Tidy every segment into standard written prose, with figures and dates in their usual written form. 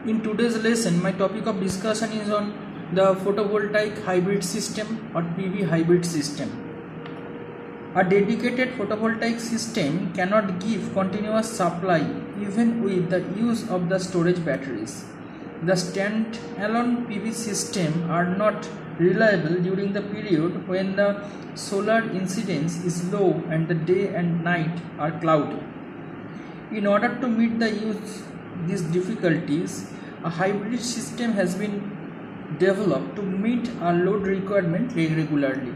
In today's lesson, my topic of discussion is on the photovoltaic hybrid system or PV hybrid system. A dedicated photovoltaic system cannot give continuous supply even with the use of the storage batteries. The standalone PV system are not reliable during the period when the solar incidence is low and the day and night are cloudy. In order to meet these difficulties, a hybrid system has been developed to meet our load requirement regularly.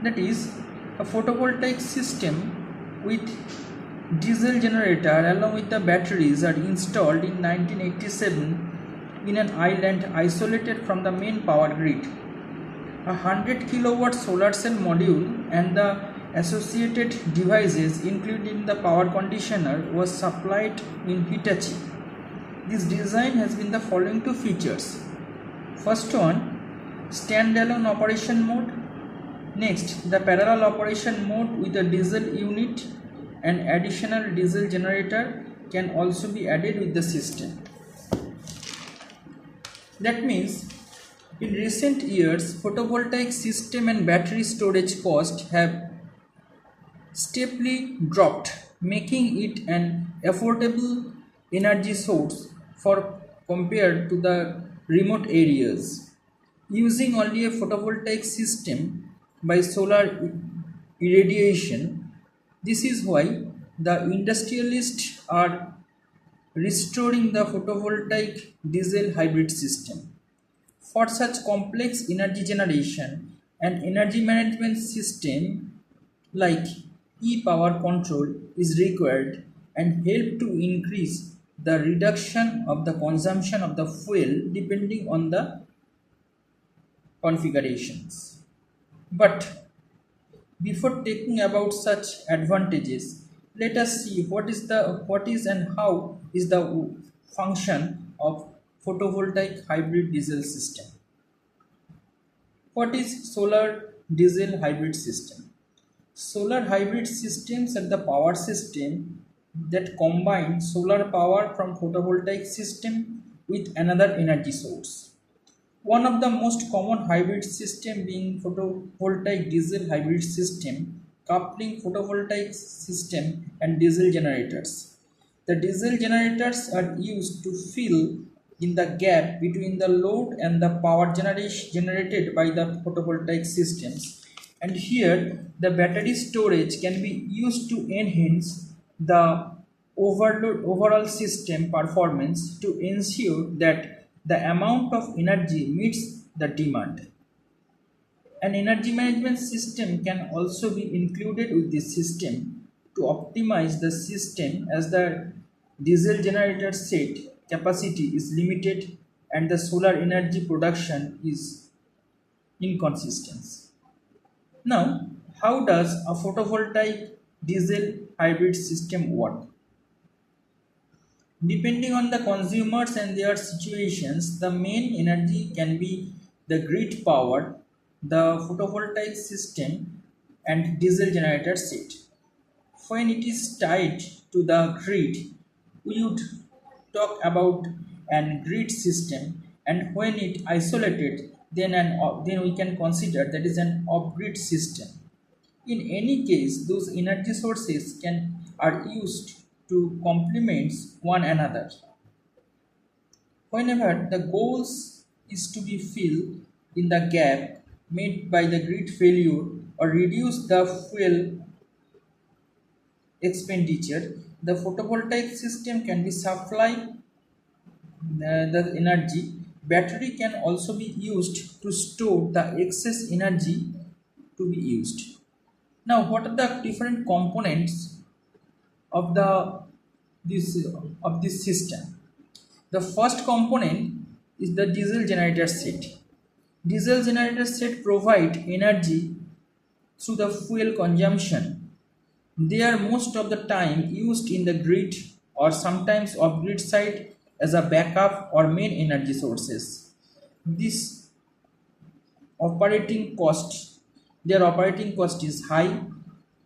That is, a photovoltaic system with diesel generator along with the batteries are installed in 1987 in an island isolated from the main power grid. A 100 kilowatt solar cell module and the associated devices including the power conditioner was supplied in Hitachi. This design has been the following two features. First one, standalone operation mode. Next, the parallel operation mode with a diesel unit and additional diesel generator can also be added with the system. That means in recent years, photovoltaic system and battery storage costs have steeply dropped, making it an affordable energy source for compared to the remote areas. Using only a photovoltaic system by solar irradiation, this is why the industrialists are restoring the photovoltaic diesel hybrid system. For such complex energy generation and energy management system like e-power control is required and help to increase the reduction of the consumption of the fuel depending on the configurations. But before taking about such advantages, let us see what is and how is the function of photovoltaic hybrid diesel system. What is solar diesel hybrid system? Solar hybrid systems are the power system that combine solar power from photovoltaic system with another energy source. One of the most common hybrid system being photovoltaic diesel hybrid system, coupling photovoltaic system and diesel generators. The diesel generators are used to fill in the gap between the load and the power generated by the photovoltaic systems. And here the battery storage can be used to enhance the overall system performance to ensure that the amount of energy meets the demand. An energy management system can also be included with this system to optimize the system as the diesel generator set capacity is limited and the solar energy production is inconsistent. Now, how does a photovoltaic diesel hybrid system work? Depending on the consumers and their situations, the main energy can be the grid power, the photovoltaic system, and diesel generator set. When it is tied to the grid, we would talk about an grid system, and when it isolated, then we can consider that is an off-grid system. In any case, those energy sources are used to complement one another. Whenever the goals is to be filled in the gap made by the grid failure or reduce the fuel expenditure, the photovoltaic system can be supply the energy. Battery can also be used to store the excess energy to be used. Now, what are the different components of this system? The first component is the diesel generator set. Diesel generator set provide energy through the fuel consumption. They are most of the time used in the grid or sometimes off grid side as a backup or main energy sources. This their operating cost is high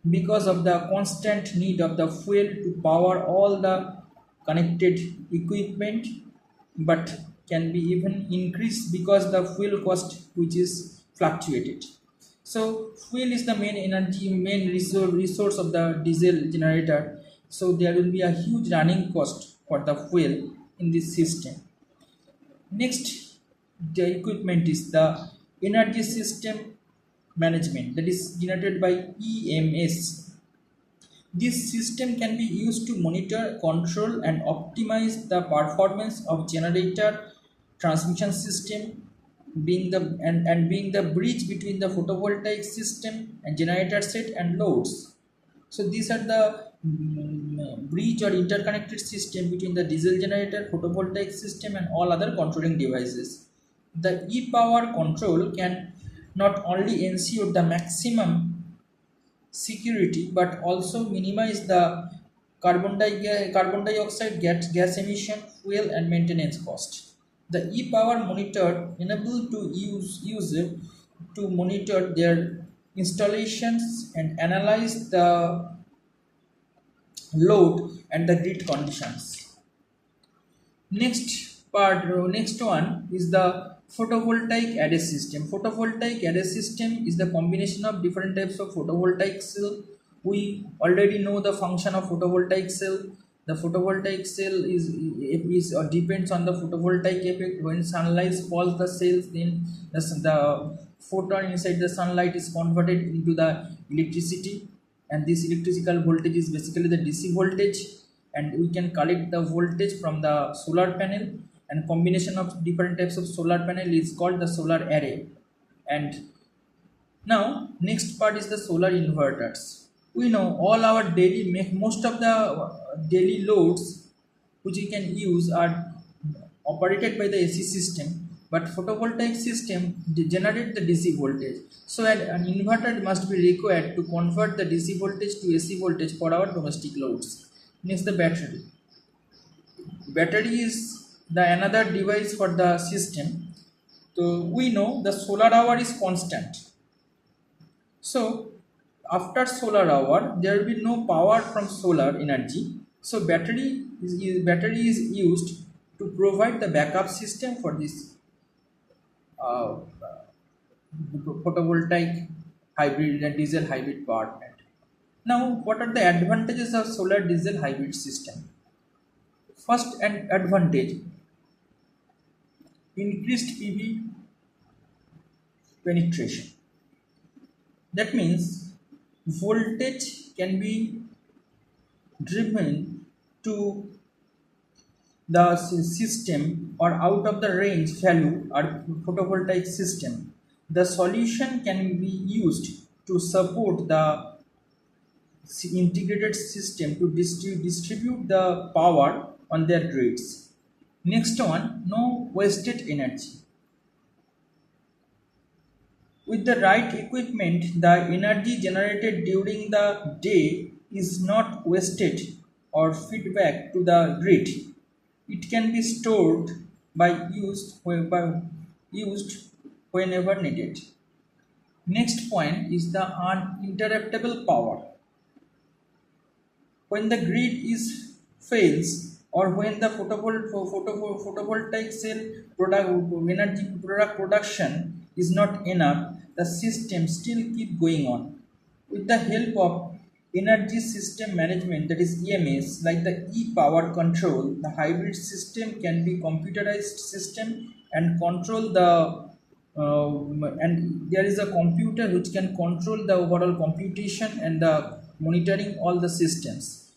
because of the constant need of the fuel to power all the connected equipment but can be even increased because the fuel cost which is fluctuated. So fuel is the main energy, main resource of the diesel generator. So there will be a huge running cost for the fuel in this system. Next, the equipment is the energy system management, that is generated by EMS. This system can be used to monitor, control, and optimize the performance of generator transmission system, being the being the bridge between the photovoltaic system and generator set and loads. So these are the bridge or interconnected system between the diesel generator, photovoltaic system, and all other controlling devices. The e-power control can not only ensure the maximum security but also minimize the carbon dioxide gas emission, fuel, and maintenance cost. The e-power monitor enable to use user to monitor their installations and analyze the load and the grid conditions. Next one is the photovoltaic array system. Photovoltaic array system is the combination of different types of photovoltaic cell. We already know the function of photovoltaic cell. The photovoltaic cell is or depends on the photovoltaic effect. When sunlight falls the cells, then the photon inside the sunlight is converted into the electricity, and this electrical voltage is basically the DC voltage, and we can collect the voltage from the solar panel, and combination of different types of solar panel is called the solar array. And now next part is the solar inverters. We know all our most of the daily loads which we can use are operated by the AC system, but photovoltaic system generate the DC voltage. So an inverter must be required to convert the DC voltage to AC voltage for our domestic loads. Next, the battery. Battery is the another device for the system. So we know the solar hour is constant. So after solar hour there will be no power from solar energy. So battery is used to provide the backup system for this photovoltaic hybrid and diesel hybrid power plant. Now, what are the advantages of solar diesel hybrid system? First advantage, increased PV penetration. That means voltage can be driven to the system or out of the range value or photovoltaic system. The solution can be used to support the integrated system to distribute the power on their grids. Next one, no wasted energy. With the right equipment, the energy generated during the day is not wasted or feedback to the grid. It can be stored by used whenever needed. Next point is the uninterruptible power. When the grid fails, or when the photovoltaic cell production is not enough, the system still keep going on. With the help of energy system management, that is EMS, like the e-power control, the hybrid system can be computerized system and control the and there is a computer which can control the overall computation and the monitoring all the systems.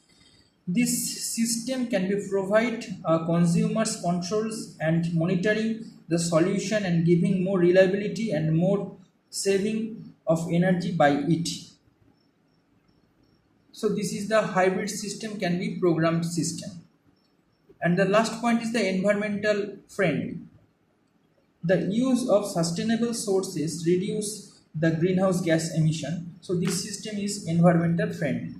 This system can be provide consumers controls and monitoring the solution and giving more reliability and more saving of energy by it. So this is the hybrid system can be programmed system. And the last point is the environmental friendly. The use of sustainable sources reduce the greenhouse gas emission. So this system is environmental friendly.